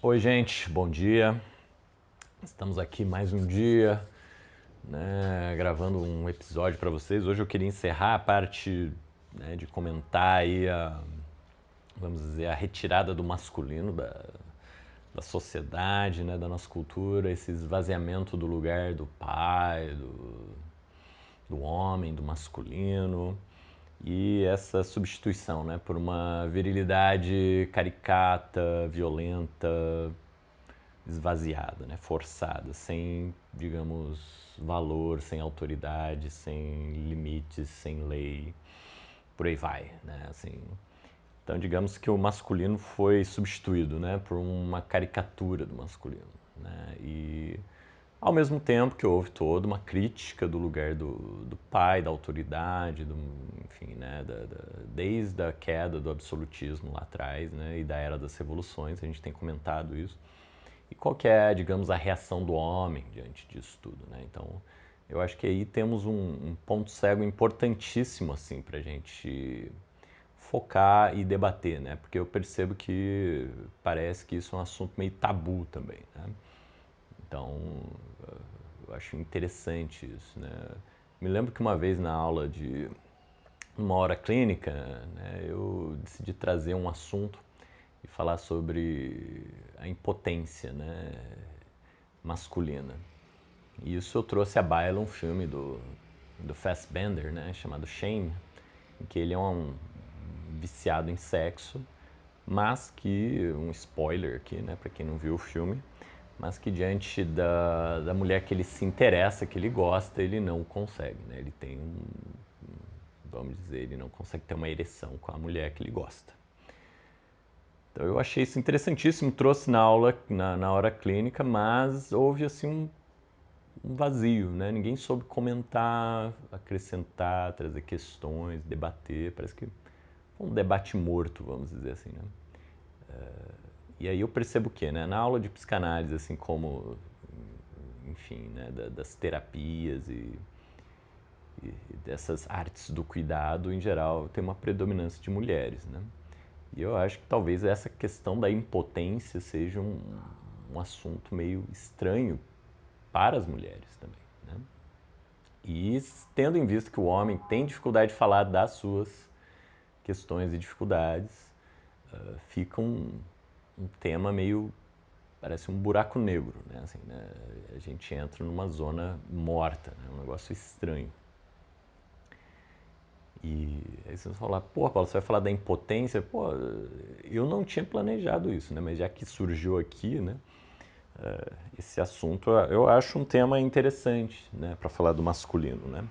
Oi, gente, bom dia. Estamos aqui mais um dia, né, gravando um episódio para vocês. Hoje eu queria encerrar a parte, né, de comentar aí vamos dizer, a retirada do masculino da sociedade, né, da nossa cultura, esse esvaziamento do lugar do pai, do homem, do masculino e essa substituição, né, por uma virilidade caricata, violenta, esvaziada, né, forçada, sem, digamos, valor, sem autoridade, sem limites, sem lei, por aí vai, né, assim. Então, digamos que o masculino foi substituído, né, por uma caricatura do masculino, né, e ao mesmo tempo que houve toda uma crítica do lugar do pai, da autoridade, enfim, né, desde a queda do absolutismo lá atrás, né, e da era das revoluções, a gente tem comentado isso. E qual que é, digamos, a reação do homem diante disso tudo, né? Então, eu acho que aí temos um ponto cego importantíssimo, assim, para a gente focar e debater, né? Porque eu percebo que parece que isso é um assunto meio tabu também, né? Então, eu acho interessante isso, né? Me lembro que uma vez na aula de uma hora clínica, né, eu decidi trazer um assunto e falar sobre a impotência, né, masculina. E isso eu trouxe à baila um filme do Fassbender, né, chamado Shame, em que ele é um viciado em sexo, mas que, um spoiler aqui, né, para quem não viu o filme, mas que diante da mulher que ele se interessa, que ele gosta, ele não consegue, né, ele tem vamos dizer, ele não consegue ter uma ereção com a mulher que ele gosta. Então eu achei isso interessantíssimo, trouxe na aula, na hora clínica, mas houve assim um vazio, né? Ninguém soube comentar, acrescentar, trazer questões, debater. Parece que foi um debate morto, vamos dizer assim, né? E aí eu percebo o quê, né? Na aula de psicanálise, assim como, enfim, né, das terapias e dessas artes do cuidado, em geral, tem uma predominância de mulheres, né? E eu acho que talvez essa questão da impotência seja um assunto meio estranho para as mulheres também, né? E tendo em vista que o homem tem dificuldade de falar das suas questões e dificuldades, fica um tema meio, parece um buraco negro, né? Assim, né? A gente entra numa zona morta, né? Um negócio estranho. E aí vocês vão falar, pô, Paulo, você vai falar da impotência? Pô, eu não tinha planejado isso, né? Mas já que surgiu aqui, né? Esse assunto eu acho um tema interessante, né? Para falar do masculino, né?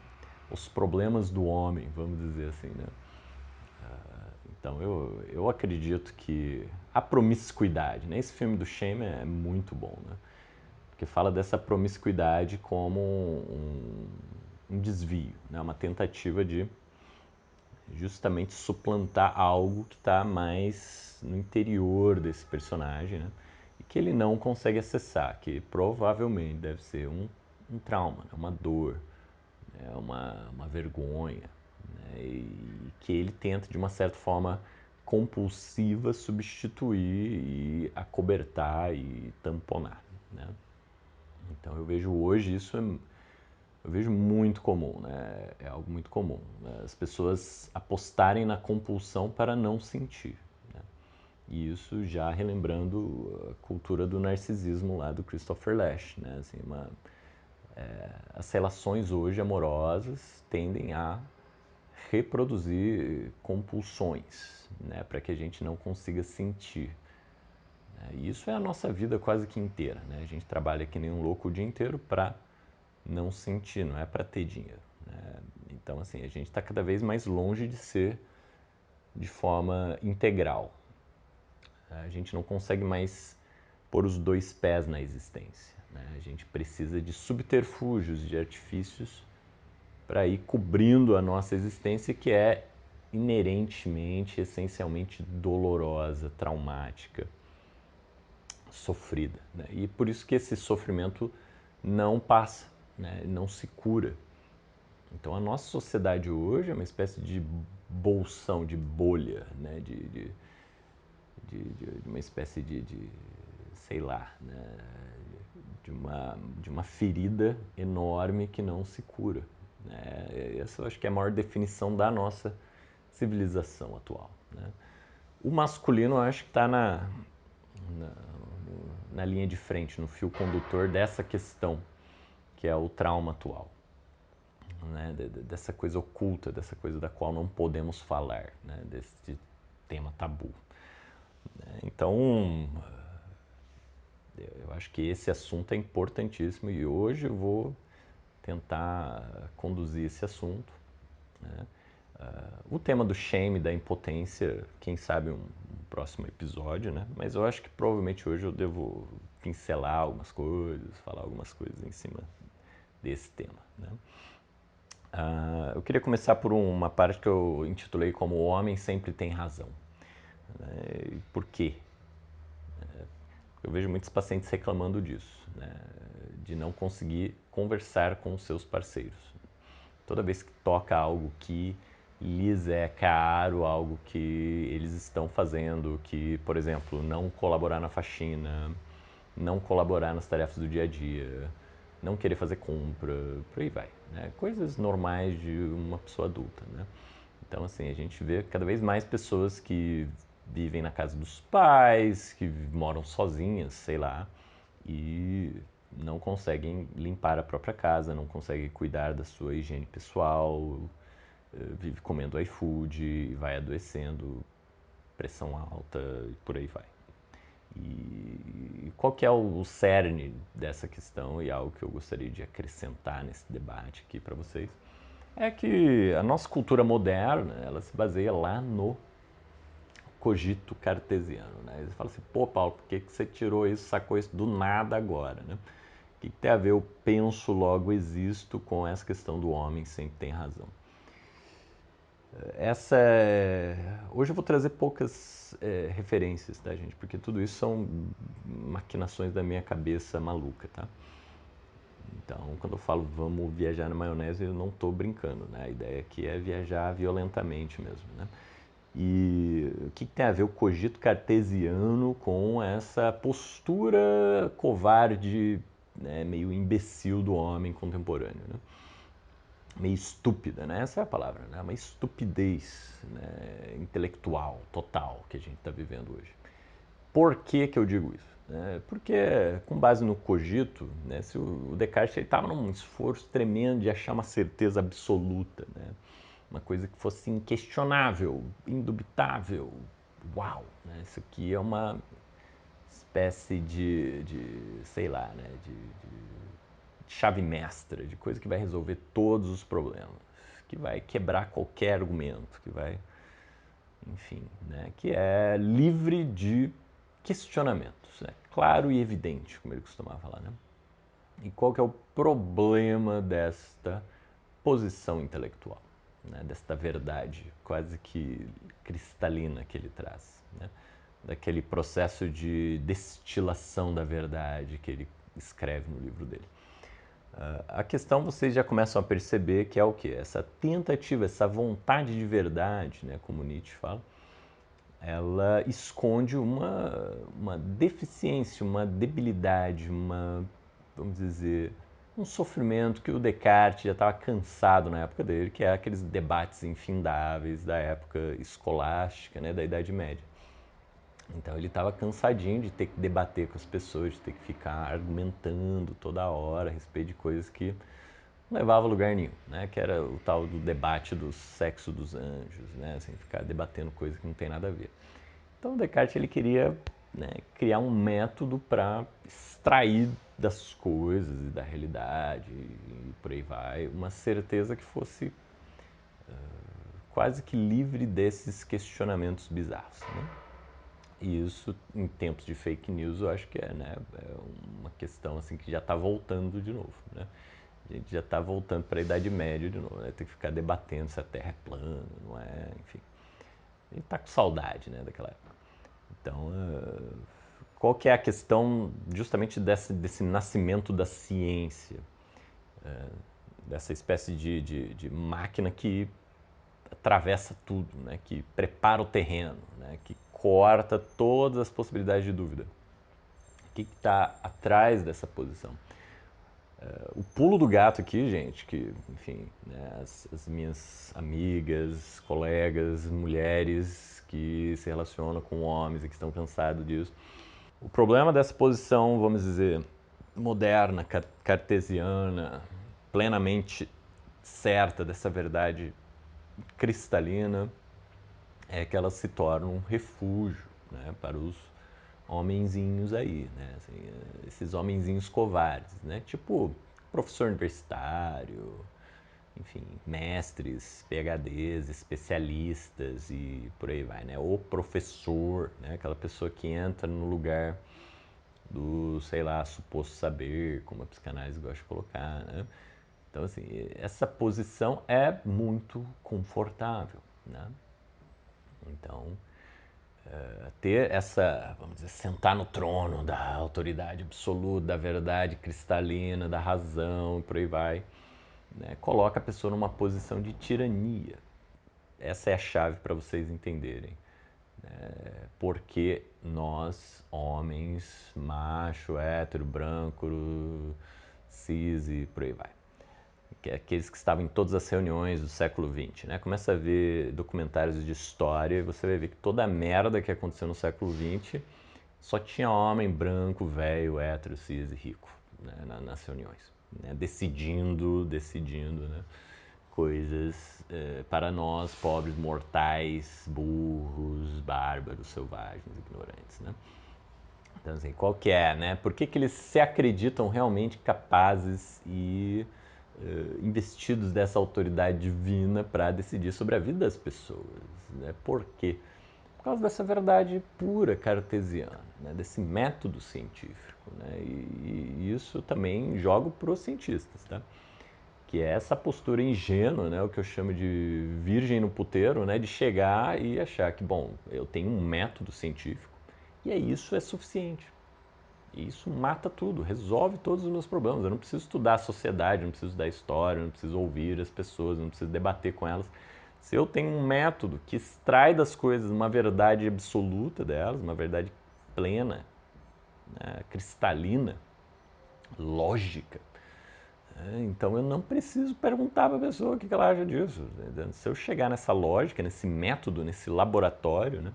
Os problemas do homem, vamos dizer assim, né? Então eu acredito que a promiscuidade, né? Esse filme do Shame é muito bom, né? Porque fala dessa promiscuidade como um desvio, né? Uma tentativa de justamente suplantar algo que está mais no interior desse personagem, né? E que ele não consegue acessar, que provavelmente deve ser um trauma, né? Uma dor, né? Uma vergonha, né? E que ele tenta, de uma certa forma compulsiva, substituir e acobertar e tamponar, né? Então eu vejo hoje isso eu vejo muito comum, né? É algo muito comum, né? As pessoas apostarem na compulsão para não sentir, né? E isso já relembrando a cultura do narcisismo lá do Christopher Lasch, né? Assim, as relações hoje amorosas tendem a reproduzir compulsões, né? Para que a gente não consiga sentir. Né? E isso é a nossa vida quase que inteira, né? A gente trabalha que nem um louco o dia inteiro para não sentir, não é para ter dinheiro, né? Então, assim, a gente está cada vez mais longe de ser de forma integral. A gente não consegue mais pôr os dois pés na existência, né? A gente precisa de subterfúgios, de artifícios para ir cobrindo a nossa existência, que é inerentemente, essencialmente dolorosa, traumática, sofrida, né? E por isso que esse sofrimento não passa, né? Não se cura. Então a nossa sociedade hoje é uma espécie de bolsão, de bolha, né? De uma espécie de sei lá, né, de uma ferida enorme que não se cura. Né? Essa eu acho que é a maior definição da nossa civilização atual. Né? O masculino eu acho que está na linha de frente, no fio condutor dessa questão, que é o trauma atual. Né? Dessa coisa oculta, dessa coisa da qual não podemos falar, né? Desse tema tabu. Então, eu acho que esse assunto é importantíssimo e hoje eu vou tentar conduzir esse assunto. Né? O tema do shame, da impotência, quem sabe um próximo episódio, né? Mas eu acho que provavelmente hoje eu devo pincelar algumas coisas, falar algumas coisas em cima desse tema. Né? Eu queria começar por uma parte que eu intitulei como O Homem Sempre Tem Razão. Né? Por quê? Eu vejo muitos pacientes reclamando disso, né? De não conseguir conversar com os seus parceiros. Toda vez que toca algo que lhes é caro, algo que eles estão fazendo, que, por exemplo, não colaborar na faxina, não colaborar nas tarefas do dia a dia, não querer fazer compra, por aí vai. Né? Coisas normais de uma pessoa adulta. Né? Então, assim, a gente vê cada vez mais pessoas que vivem na casa dos pais, que moram sozinhas, sei lá, e não conseguem limpar a própria casa, não conseguem cuidar da sua higiene pessoal, vive comendo iFood, vai adoecendo, pressão alta e por aí vai. E qual que é o cerne dessa questão e algo que eu gostaria de acrescentar nesse debate aqui para vocês? É que a nossa cultura moderna, ela se baseia lá no cogito cartesiano, né? Eles falam assim, pô, Paulo, por que você tirou isso, sacou isso do nada agora, né? O que tem a ver o penso, logo existo com essa questão do homem sempre tem razão? Hoje eu vou trazer poucas referências, tá, gente? Porque tudo isso são maquinações da minha cabeça maluca, tá? Então, quando eu falo vamos viajar na maionese, eu não estou brincando, né? A ideia aqui é viajar violentamente mesmo, né? E o que tem a ver o cogito cartesiano com essa postura covarde, né, meio imbecil do homem contemporâneo, né? Meio estúpida, né? Essa é a palavra, né? Uma estupidez, né, intelectual total que a gente está vivendo hoje. Por que que eu digo isso? Porque, com base no cogito, né, se o Descartes estava num esforço tremendo de achar uma certeza absoluta, né? Uma coisa que fosse inquestionável, indubitável. Uau! Né? Isso aqui é uma espécie sei lá, né? De chave mestra, de coisa que vai resolver todos os problemas, que vai quebrar qualquer argumento, que vai, enfim, né? Que é livre de questionamentos, né? Claro e evidente, como ele costumava falar, né? E qual que é o problema desta posição intelectual, né? Desta verdade quase que cristalina que ele traz, né? Daquele processo de destilação da verdade que ele escreve no livro dele. A questão vocês já começam a perceber que é o quê? Essa tentativa, essa vontade de verdade, né, como Nietzsche fala, ela esconde uma deficiência, uma debilidade, vamos dizer, um sofrimento que o Descartes já estava cansado na época dele, que é aqueles debates infindáveis da época escolástica, né, da Idade Média. Então ele estava cansadinho de ter que debater com as pessoas, de ter que ficar argumentando toda hora a respeito de coisas que não levavam a lugar nenhum, né? Que era o tal do debate do sexo dos anjos, né? Assim, ficar debatendo coisas que não tem nada a ver. Então Descartes ele queria, né, criar um método para extrair das coisas e da realidade e por aí vai, uma certeza que fosse quase que livre desses questionamentos bizarros, né? E isso, em tempos de fake news, eu acho que né, é uma questão assim que já está voltando de novo, né? A gente já está voltando para a Idade Média de novo, né? Tem que ficar debatendo se a Terra é plana, não é, enfim. A gente está com saudade, né, daquela época. Então, qual que é a questão justamente desse nascimento da ciência, dessa espécie de máquina que atravessa tudo, né, que prepara o terreno, né, que corta todas as possibilidades de dúvida. O que está atrás dessa posição? O pulo do gato aqui, gente, que, enfim, né, as minhas amigas, colegas, mulheres que se relacionam com homens e que estão cansados disso. O problema dessa posição, vamos dizer, moderna, cartesiana, plenamente certa dessa verdade cristalina, é que ela se torna um refúgio, né, para os homenzinhos aí, né, assim, esses homenzinhos covardes, né, tipo professor universitário, enfim, mestres, PhDs, especialistas e por aí vai, né, o professor, né, aquela pessoa que entra no lugar do, sei lá, suposto saber, como a psicanálise gosta de colocar, né. Então, assim, essa posição é muito confortável, né? Então, ter essa, vamos dizer, sentar no trono da autoridade absoluta, da verdade cristalina, da razão e por aí vai, né, coloca a pessoa numa posição de tirania. Essa é a chave para vocês entenderem. Porque nós, homens, macho, hétero, branco, cis e por aí vai, que é aqueles que estavam em todas as reuniões do século XX, né? Começa a ver documentários de história e você vai ver que toda a merda que aconteceu no século XX só tinha homem branco, velho, hétero, cis e rico, né? Nas reuniões, né? Decidindo, né? Coisas para nós, pobres mortais, burros, bárbaros, selvagens, ignorantes, né? Então, assim, qual que é, né? Por que eles se acreditam realmente capazes e investidos dessa autoridade divina para decidir sobre a vida das pessoas? Né? Por quê? Por causa dessa verdade pura cartesiana, né? Desse método científico. Né? E isso também jogo para os cientistas, tá? Que é essa postura ingênua, né, o que eu chamo de virgem no puteiro, né, de chegar e achar que, bom, eu tenho um método científico e isso é suficiente. E isso mata tudo, resolve todos os meus problemas. Eu não preciso estudar a sociedade, não preciso estudar história, não preciso ouvir as pessoas, não preciso debater com elas. Se eu tenho um método que extrai das coisas uma verdade absoluta delas, uma verdade plena, né, cristalina, lógica, então eu não preciso perguntar para a pessoa o que ela acha disso. Se eu chegar nessa lógica, nesse método, nesse laboratório, né?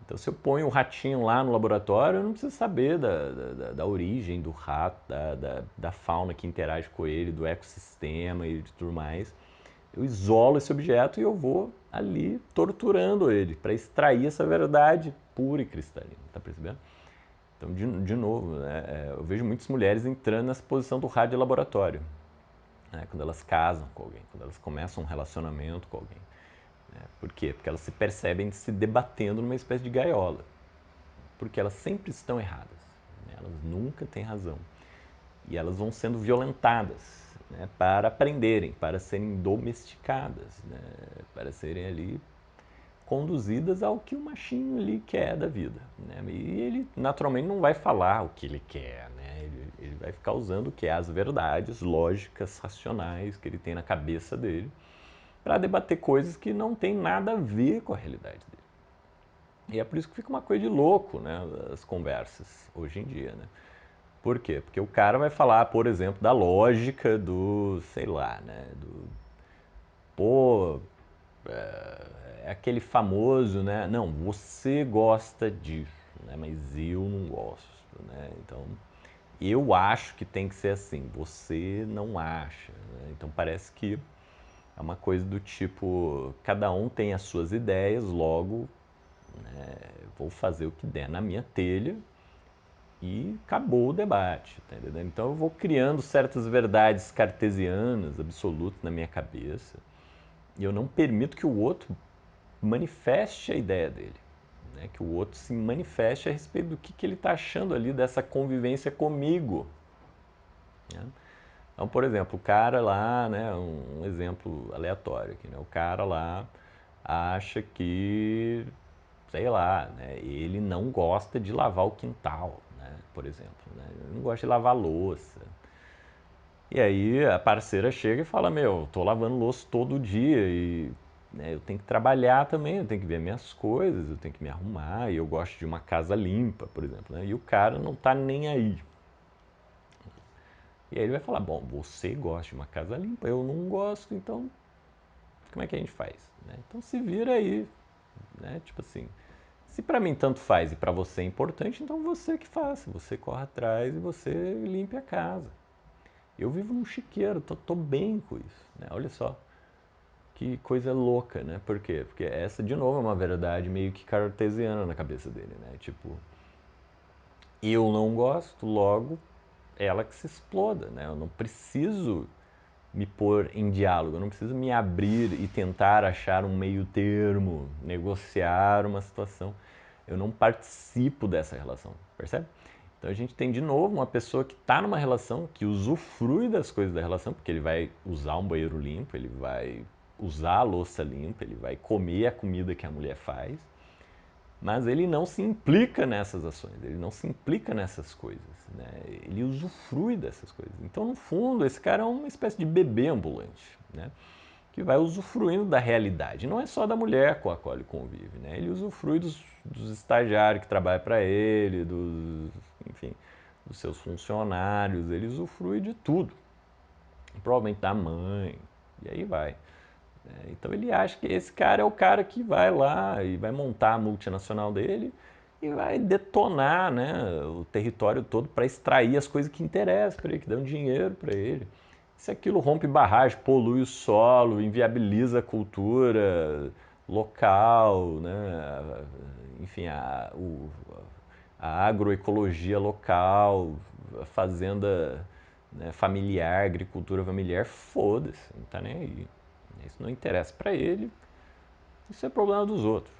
Então se eu ponho o ratinho lá no laboratório, eu não preciso saber da origem do rato, da fauna que interage com ele, do ecossistema e de tudo mais. Eu isolo esse objeto e eu vou ali torturando ele para extrair essa verdade pura e cristalina, tá percebendo? Então, de novo, né, eu vejo muitas mulheres entrando nessa posição do rato de laboratório, né, quando elas casam com alguém, quando elas começam um relacionamento com alguém. Né? Por quê? Porque elas se percebem se debatendo numa espécie de gaiola. Porque elas sempre estão erradas. Né? Elas nunca têm razão. E elas vão sendo violentadas, né, para aprenderem, para serem domesticadas, né, para serem ali conduzidas ao que o machinho ali quer da vida. Né? E ele naturalmente não vai falar o que ele quer, né? Ele vai ficar usando o que é as verdades lógicas, racionais que ele tem na cabeça dele para debater coisas que não tem nada a ver com a realidade dele. E é por isso que fica uma coisa de louco, né, as conversas hoje em dia, né? Por quê? Porque o cara vai falar, por exemplo, da lógica do, sei lá, né, do pô, é aquele famoso, né? Não, você gosta disso, né? Mas eu não gosto, né? Então, eu acho que tem que ser assim, você não acha, né? Então parece que é uma coisa do tipo, cada um tem as suas ideias, logo, né, vou fazer o que der na minha telha e acabou o debate, tá entendendo? Então eu vou criando certas verdades cartesianas, absolutas na minha cabeça, e eu não permito que o outro manifeste a ideia dele, né? Que o outro se manifeste a respeito do que ele está achando ali dessa convivência comigo. Né? Então, por exemplo, o cara lá, né, um exemplo aleatório aqui, né, o cara lá acha que, sei lá, né, ele não gosta de lavar o quintal, né, por exemplo, né, ele não gosta de lavar louça. E aí a parceira chega e fala, meu, tô lavando louça todo dia e né, eu tenho que trabalhar também, eu tenho que ver minhas coisas, eu tenho que me arrumar, e eu gosto de uma casa limpa, por exemplo, né? E o cara não tá nem aí. E aí ele vai falar, bom, você gosta de uma casa limpa, eu não gosto, então como é que a gente faz? Né? Então se vira aí, né? Tipo assim, se pra mim tanto faz e pra você é importante, então você que faça, você corre atrás e você limpe a casa. Eu vivo num chiqueiro, tô bem com isso, né? Olha só, que coisa louca, né? Por quê? Porque essa, de novo, é uma verdade meio que cartesiana na cabeça dele, né? Tipo, eu não gosto, logo ela que se exploda, né? Eu não preciso me pôr em diálogo, eu não preciso me abrir e tentar achar um meio termo, negociar uma situação. Eu não participo dessa relação, percebe? Então a gente tem de novo uma pessoa que está numa relação, que usufrui das coisas da relação, porque ele vai usar um banheiro limpo, ele vai usar a louça limpa, ele vai comer a comida que a mulher faz, mas ele não se implica nessas ações, ele não se implica nessas coisas, né? Ele usufrui dessas coisas. Então, no fundo, esse cara é uma espécie de bebê ambulante, né? Que vai usufruindo da realidade. Não é só da mulher com a qual ele convive, né? Ele usufrui dos estagiários que trabalham para ele, enfim, dos seus funcionários, ele usufrui de tudo. Provavelmente da mãe, e aí vai. Então ele acha que esse cara é o cara que vai lá e vai montar a multinacional dele e vai detonar, né, o território todo para extrair as coisas que interessam para ele, que dão dinheiro para ele. Se aquilo rompe barragem, polui o solo, inviabiliza a cultura local, né, enfim, a agroecologia local, a fazenda, né, familiar, agricultura familiar, foda-se, não tá nem aí. Isso não interessa para ele, isso é problema dos outros.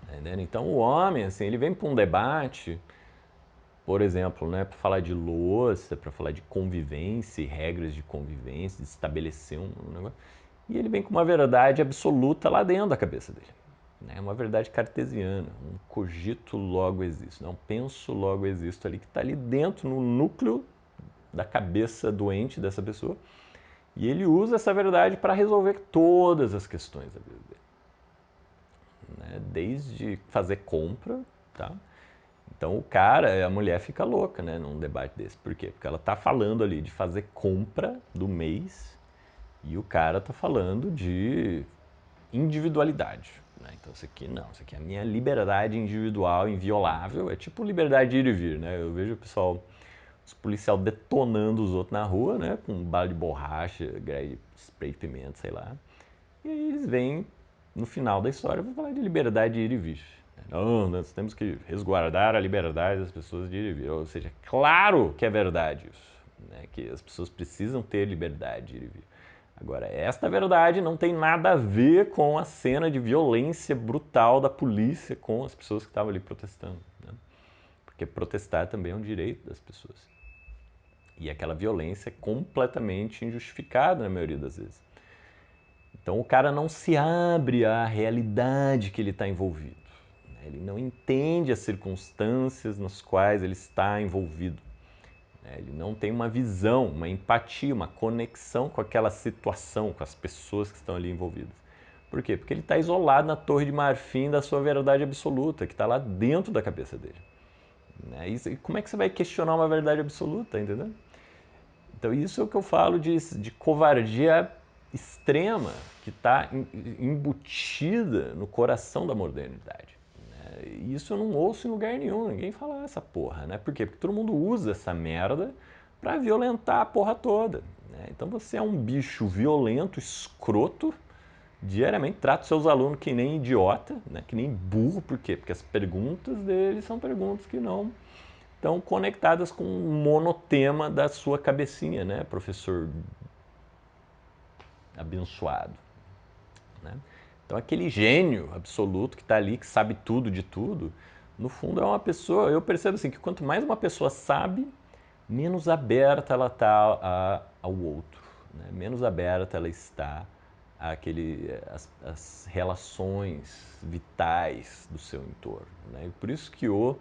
Tá entendendo? Então o homem, assim, ele vem para um debate, por exemplo, né, para falar de louça, para falar de convivência e regras de convivência, de estabelecer um negócio, e ele vem com uma verdade absoluta lá dentro da cabeça dele. É uma verdade cartesiana, um cogito logo existo, não penso logo existo ali, que está ali dentro, no núcleo da cabeça doente dessa pessoa, e ele usa essa verdade para resolver todas as questões da vida dele. Né? Desde fazer compra, tá? Então o cara, a mulher fica louca, né, num debate desse. Por quê? Porque ela tá falando ali de fazer compra do mês e o cara tá falando de individualidade. Né? Então isso aqui não, isso aqui é a minha liberdade individual, inviolável, é tipo liberdade de ir e vir, né? Eu vejo o pessoal, os policiais detonando os outros na rua, né, com um bala de borracha, spray de pimenta, sei lá. E aí eles vêm, no final da história, para falar de liberdade de ir e vir. Não, nós temos que resguardar a liberdade das pessoas de ir e vir. Ou seja, claro que é verdade isso, né? Que as pessoas precisam ter liberdade de ir e vir. Agora, esta verdade não tem nada a ver com a cena de violência brutal da polícia com as pessoas que estavam ali protestando. Né? Porque protestar também é um direito das pessoas. E aquela violência é completamente injustificada na maioria das vezes. Então o cara não se abre à realidade que ele está envolvido. Ele não entende as circunstâncias nas quais ele está envolvido. Ele não tem uma visão, uma empatia, uma conexão com aquela situação, com as pessoas que estão ali envolvidas. Por quê? Porque ele está isolado na torre de marfim da sua verdade absoluta, que está lá dentro da cabeça dele. E como é que você vai questionar uma verdade absoluta, entendeu? Então isso é o que eu falo de covardia extrema que está embutida no coração da modernidade. Né? E isso eu não ouço em lugar nenhum, ninguém fala essa porra, né? Por quê? Porque todo mundo usa essa merda para violentar a porra toda. Né? Então você é um bicho violento, escroto, diariamente trata seus alunos que nem idiota, né? Que nem burro, por quê? Porque as perguntas deles são perguntas que não estão conectadas com o monotema da sua cabecinha, né, professor abençoado. Né? Então aquele gênio absoluto que está ali, que sabe tudo de tudo, no fundo é uma pessoa, eu percebo assim, que quanto mais uma pessoa sabe, menos aberta ela está ao outro, né? Menos aberta ela está às relações vitais do seu entorno. Né? E por isso que o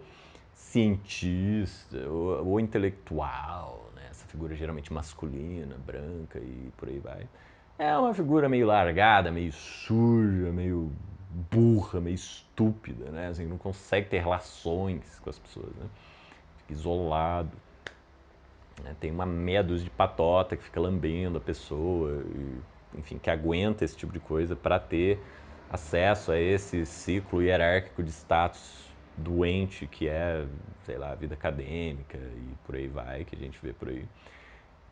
cientista, o intelectual, né? Essa figura geralmente masculina, branca e por aí vai, É uma figura meio largada, meio suja, meio burra, meio estúpida, né? Assim, não consegue ter relações com as pessoas, né? Fica isolado, né? Tem uma meia dúzia de patota que fica lambendo a pessoa, e, enfim, que aguenta esse tipo de coisa para ter acesso a esse ciclo hierárquico de status doente que é, sei lá, a vida acadêmica e por aí vai, que a gente vê por aí.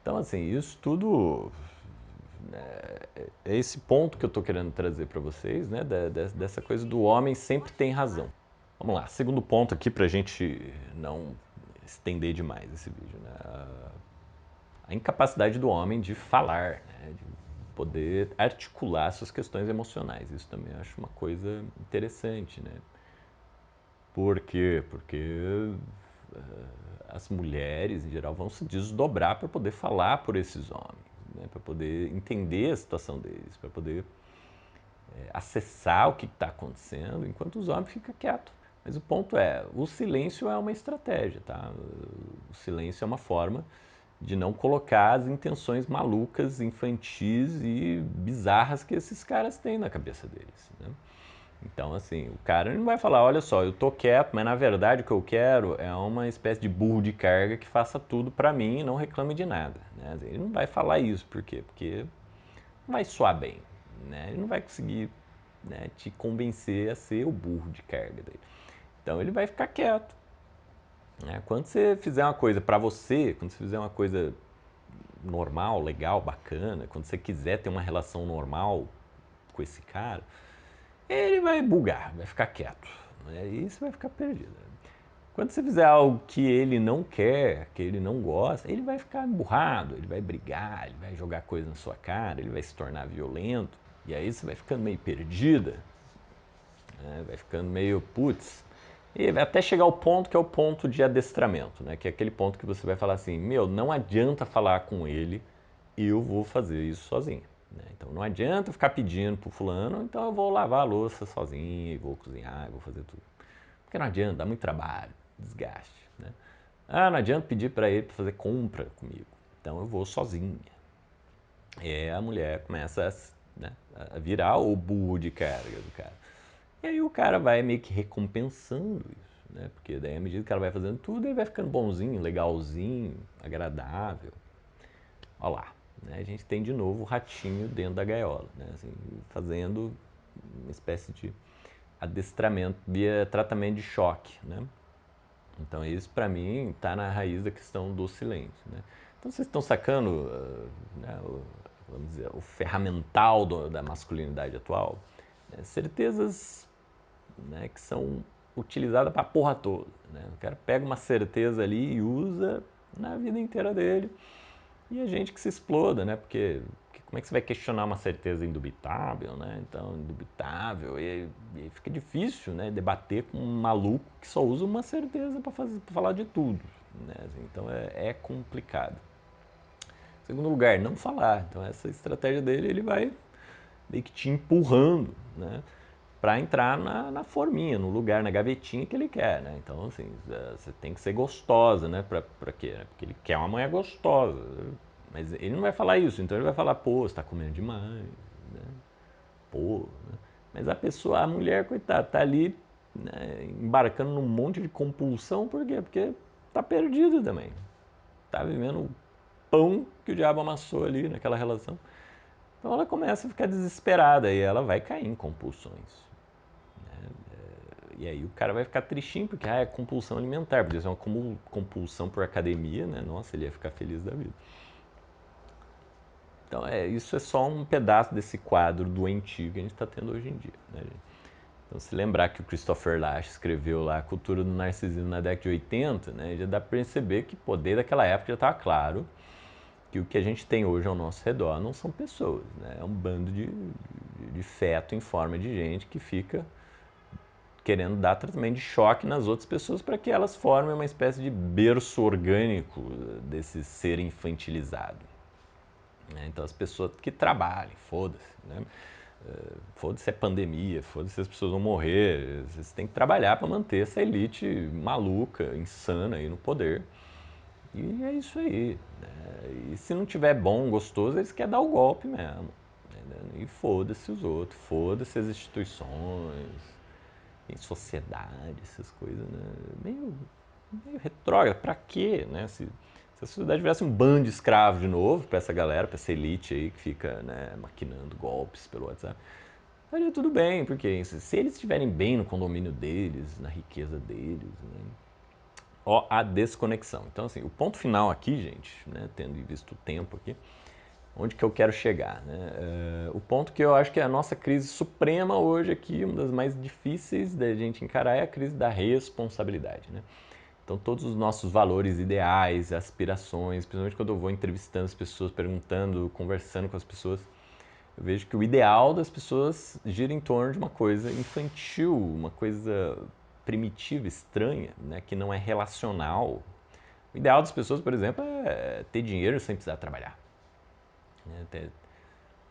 Então, assim, isso tudo é esse ponto que eu estou querendo trazer para vocês, né? Dessa coisa do homem sempre tem razão. Vamos lá, segundo ponto aqui para a gente não estender demais esse vídeo, né? A incapacidade do homem de falar, né? De poder articular suas questões emocionais. Isso também eu acho uma coisa interessante, né? Por quê? Porque as mulheres, em geral, vão se desdobrar para poder falar por esses homens, né? Para poder entender a situação deles, para poder acessar o que está acontecendo, enquanto os homens ficam quietos. Mas o ponto é, o silêncio é uma estratégia, tá? O silêncio é uma forma de não colocar as intenções malucas, infantis e bizarras que esses caras têm na cabeça deles, né? Então, assim, o cara não vai falar, olha só, eu tô quieto, mas na verdade o que eu quero é uma espécie de burro de carga que faça tudo pra mim e não reclame de nada, né? Ele não vai falar isso, por quê? Porque não vai soar bem, né? Ele não vai conseguir, né, te convencer a ser o burro de carga dele. Então ele vai ficar quieto, né? Quando você fizer uma coisa pra você, quando você fizer uma coisa normal, legal, bacana, quando você quiser ter uma relação normal com esse cara, ele vai bugar, vai ficar quieto, né? E você vai ficar perdido. Quando você fizer algo que ele não quer, que ele não gosta, ele vai ficar emburrado, ele vai brigar, ele vai jogar coisa na sua cara, ele vai se tornar violento. E aí você vai ficando meio perdida, né? Vai ficando meio putz. E até chegar ao ponto que é o ponto de adestramento, né? Que é aquele ponto que você vai falar assim, meu, não adianta falar com ele, eu vou fazer isso sozinho, né? Então não adianta ficar pedindo pro fulano, então eu vou lavar a louça sozinho, vou cozinhar, vou fazer tudo. Porque não adianta, dá muito trabalho, desgaste, né? Ah, não adianta pedir para ele para fazer compra comigo, então eu vou sozinha. E a mulher começa né, a virar o burro de carga do cara. E aí o cara vai meio que recompensando isso, né? Porque daí à medida que ela vai fazendo tudo, ele vai ficando bonzinho, legalzinho, agradável. Olha lá, né? A gente tem de novo o ratinho dentro da gaiola, né? Assim, fazendo uma espécie de adestramento via tratamento de choque, né? Então isso para mim está na raiz da questão do silêncio, né? Então vocês estão sacando, né, vamos dizer, o ferramental da masculinidade atual? Certezas, né, que são utilizadas para a porra toda, né? O cara pega uma certeza ali e usa na vida inteira dele. E a gente que se exploda, né? Porque como é que você vai questionar uma certeza indubitável, né? Então, indubitável, e fica difícil, né? Debater com um maluco que só usa uma certeza para falar de tudo, né? Então é complicado. Segundo lugar, não falar. Então essa estratégia dele, ele vai meio que te empurrando, né? Para entrar na forminha, no lugar, na gavetinha que ele quer, né? Então, assim, você tem que ser gostosa, né? Pra quê? Porque ele quer uma mulher gostosa. Mas ele não vai falar isso, então ele vai falar, pô, você tá comendo demais, né? Pô, né? Mas a pessoa, a mulher, coitada, tá ali, né, embarcando num monte de compulsão, por quê? Porque tá perdida também. Tá vivendo o pão que o diabo amassou ali naquela relação. Então ela começa a ficar desesperada e ela vai cair em compulsões. E aí o cara vai ficar tristinho porque é compulsão alimentar, podia ser uma compulsão por academia, né? Nossa, ele ia ficar feliz da vida. Então isso é só um pedaço desse quadro doentio que a gente está tendo hoje em dia, né, gente? Então se lembrar que o Christopher Lasch escreveu lá a cultura do narcisismo na década de 80, né? Já dá para perceber que poder daquela época já estava claro que o que a gente tem hoje ao nosso redor não são pessoas, né? É um bando de feto em forma de gente que fica querendo dar tratamento de choque nas outras pessoas para que elas formem uma espécie de berço orgânico desse ser infantilizado, né? Então as pessoas que trabalhem, foda-se, né? Foda-se a pandemia, foda-se as pessoas vão morrer, vocês têm que trabalhar para manter essa elite maluca, insana aí no poder. E é isso aí, né? E se não tiver bom, gostoso, eles querem dar o golpe mesmo. né? E foda-se os outros, foda-se as instituições, em sociedade, essas coisas, né? Meio retrógrado. Pra quê, né? Se a sociedade tivesse um bando de escravo de novo pra essa galera, pra essa elite aí que fica, né, maquinando golpes pelo WhatsApp, estaria tudo bem, porque se eles estiverem bem no condomínio deles, na riqueza deles, né? Ó, a desconexão. Então, assim, o ponto final aqui, gente, né, tendo visto o tempo aqui, onde que eu quero chegar, né? O ponto que eu acho que é a nossa crise suprema hoje aqui, uma das mais difíceis da gente encarar, é a crise da responsabilidade, né? Então, todos os nossos valores ideais, aspirações, principalmente quando eu vou entrevistando as pessoas, perguntando, conversando com as pessoas, eu vejo que o ideal das pessoas gira em torno de uma coisa infantil, uma coisa primitiva, estranha, né, que não é relacional. O ideal das pessoas, por exemplo, é ter dinheiro sem precisar trabalhar. Né,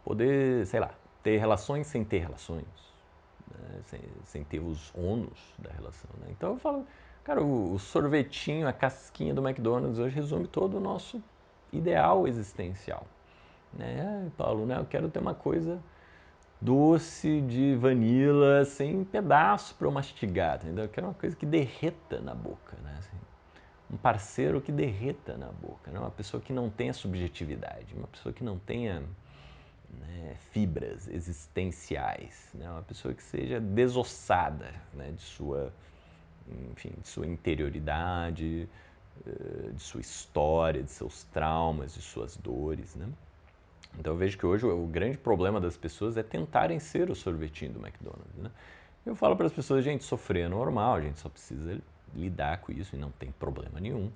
poder, sei lá, ter relações sem ter relações, né, sem ter os ônus da relação. Né? Então eu falo, cara, o sorvetinho, a casquinha do McDonald's hoje resume todo o nosso ideal existencial. Né? Paulo, né, eu quero ter uma coisa doce de vanila, sem pedaço para eu mastigar, entendeu? Eu quero uma coisa que derreta na boca, né? Assim, um parceiro que derreta na boca, né? Uma pessoa que não tenha subjetividade, uma pessoa que não tenha, né, fibras existenciais, né? Uma pessoa que seja desossada, né, de sua, enfim, de sua interioridade, de sua história, de seus traumas, de suas dores, né? Então eu vejo que hoje o grande problema das pessoas é tentarem ser o sorvetinho do McDonald's, né? Eu falo para as pessoas, gente, sofrer é normal, a gente só precisa lidar com isso e não tem problema nenhum.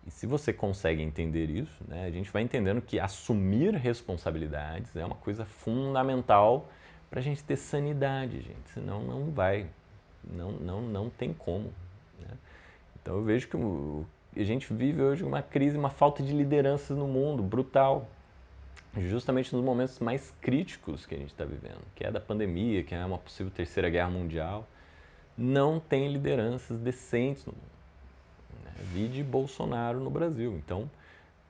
E se você consegue entender isso, né, a gente vai entendendo que assumir responsabilidades é uma coisa fundamental para a gente ter sanidade, gente. Senão não vai, não tem como, né? Então eu vejo que a gente vive hoje uma crise, uma falta de lideranças no mundo brutal, justamente nos momentos mais críticos que a gente está vivendo, que é da pandemia, que é uma possível terceira guerra mundial. Não tem lideranças decentes no mundo, né? Vide Bolsonaro no Brasil. Então, o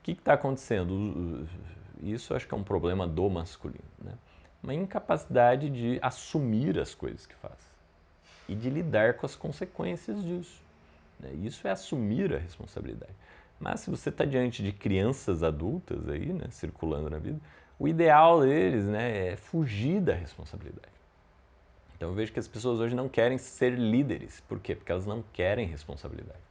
que está acontecendo? Isso eu acho que é um problema do masculino, né? Uma incapacidade de assumir as coisas que faz e de lidar com as consequências disso, né? Isso é assumir a responsabilidade. Mas se você está diante de crianças adultas aí, né, circulando na vida, o ideal deles, né, é fugir da responsabilidade. Então eu vejo que as pessoas hoje não querem ser líderes. Por quê? Porque elas não querem responsabilidade.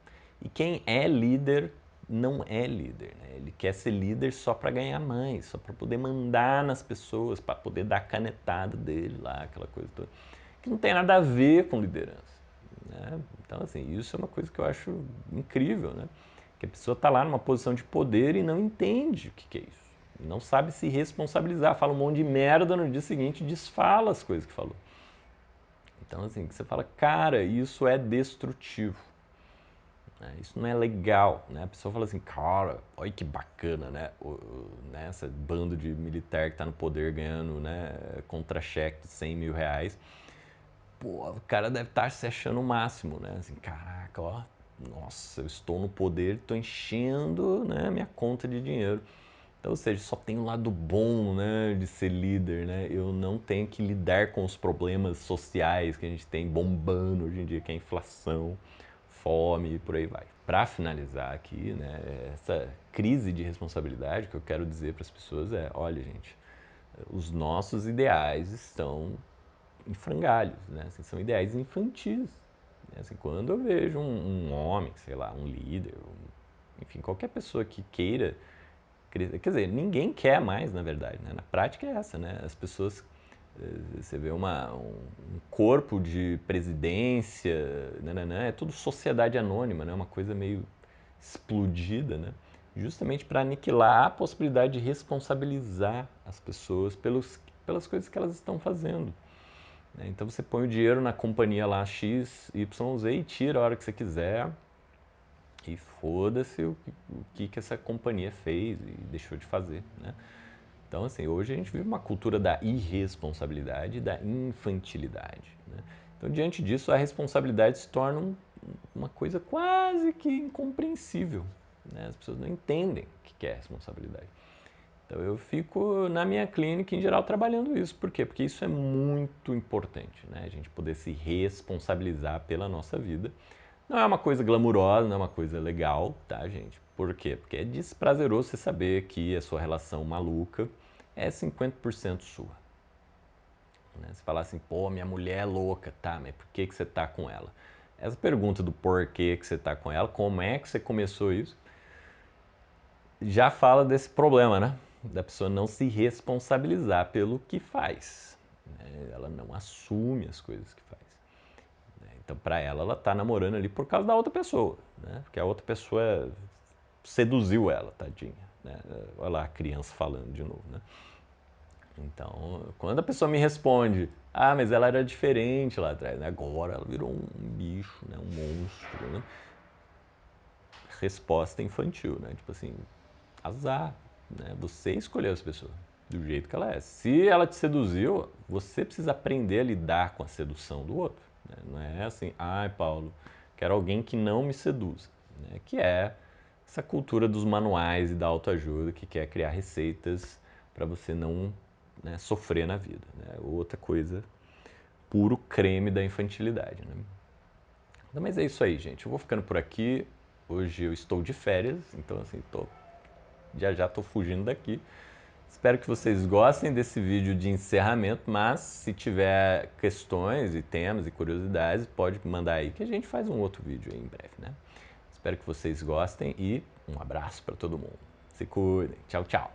E quem é líder não é líder, né? Ele quer ser líder só para ganhar mais, só para poder mandar nas pessoas, para poder dar a canetada dele lá, aquela coisa toda, que não tem nada a ver com liderança, né? Então, assim, isso é uma coisa que eu acho incrível, né? Que a pessoa está lá numa posição de poder e não entende o que é isso. Não sabe se responsabilizar, fala um monte de merda no dia seguinte e desfala as coisas que falou. Então, assim, que você fala, cara, isso é destrutivo, né? Isso não é legal, né? A pessoa fala assim, cara, olha que bacana, né? Né? Esse bando de militar que tá no poder ganhando, né, contra-cheque de 100 mil reais. Pô, o cara deve estar se achando o máximo, né? Assim, caraca, ó, nossa, eu estou no poder, estou enchendo, né, minha conta de dinheiro. Então, ou seja, só tem um lado bom, né, de ser líder, né? Eu não tenho que lidar com os problemas sociais que a gente tem bombando hoje em dia, que é a inflação, fome e por aí vai. Para finalizar aqui, né, essa crise de responsabilidade que eu quero dizer para as pessoas é, olha, gente, os nossos ideais estão em frangalhos, né? Assim, são ideais infantis. Né? Assim, quando eu vejo um homem, sei lá, um líder, enfim, qualquer pessoa que queira, quer dizer, ninguém quer mais, na verdade, né? Na prática é essa, né? As pessoas, você vê um corpo de presidência, é tudo sociedade anônima, né? Uma coisa meio explodida, né? Justamente para aniquilar a possibilidade de responsabilizar as pessoas pelas coisas que elas estão fazendo. Né? Então você põe o dinheiro na companhia lá X, Y, Z e tira a hora que você quiser. E foda-se o que essa companhia fez e deixou de fazer, né? Então, assim, hoje a gente vive uma cultura da irresponsabilidade e da infantilidade, né? Então, diante disso, a responsabilidade se torna uma coisa quase que incompreensível, né? As pessoas não entendem o que é responsabilidade. Então eu fico na minha clínica em geral trabalhando isso. Por quê? Porque isso é muito importante, né? A gente poder se responsabilizar pela nossa vida. Não é uma coisa glamurosa, não é uma coisa legal, tá, gente? Por quê? Porque é desprazeroso você saber que a sua relação maluca é 50% sua. Né? Você falar assim, pô, minha mulher é louca, tá, mas por que você tá com ela? Essa pergunta do porquê que você tá com ela, como é que você começou isso, já fala desse problema, né? Da pessoa não se responsabilizar pelo que faz. Né? Ela não assume as coisas que faz. Né? Então, para ela, ela tá namorando ali por causa da outra pessoa, né? Porque a outra pessoa seduziu ela, tadinha. Né? Olha lá a criança falando de novo, né? Então, quando a pessoa me responde, ah, mas ela era diferente lá atrás, né? Agora ela virou um bicho, né? Um monstro, né? Resposta infantil, né? Tipo assim, azar, né? Você escolheu essa pessoa do jeito que ela é. Se ela te seduziu, você precisa aprender a lidar com a sedução do outro. Né? Não é assim, ai, Paulo, quero alguém que não me seduza, né? Que é essa cultura dos manuais e da autoajuda que quer criar receitas para você não, né, sofrer na vida. Né? Outra coisa, puro creme da infantilidade. Né? Então, mas é isso aí, gente. Eu vou ficando por aqui. Hoje eu estou de férias, então assim, já estou fugindo daqui. Espero que vocês gostem desse vídeo de encerramento, mas se tiver questões e temas e curiosidades, pode mandar aí que a gente faz um outro vídeo aí em breve, né? Espero que vocês gostem e um abraço para todo mundo. Se cuidem. Tchau, tchau.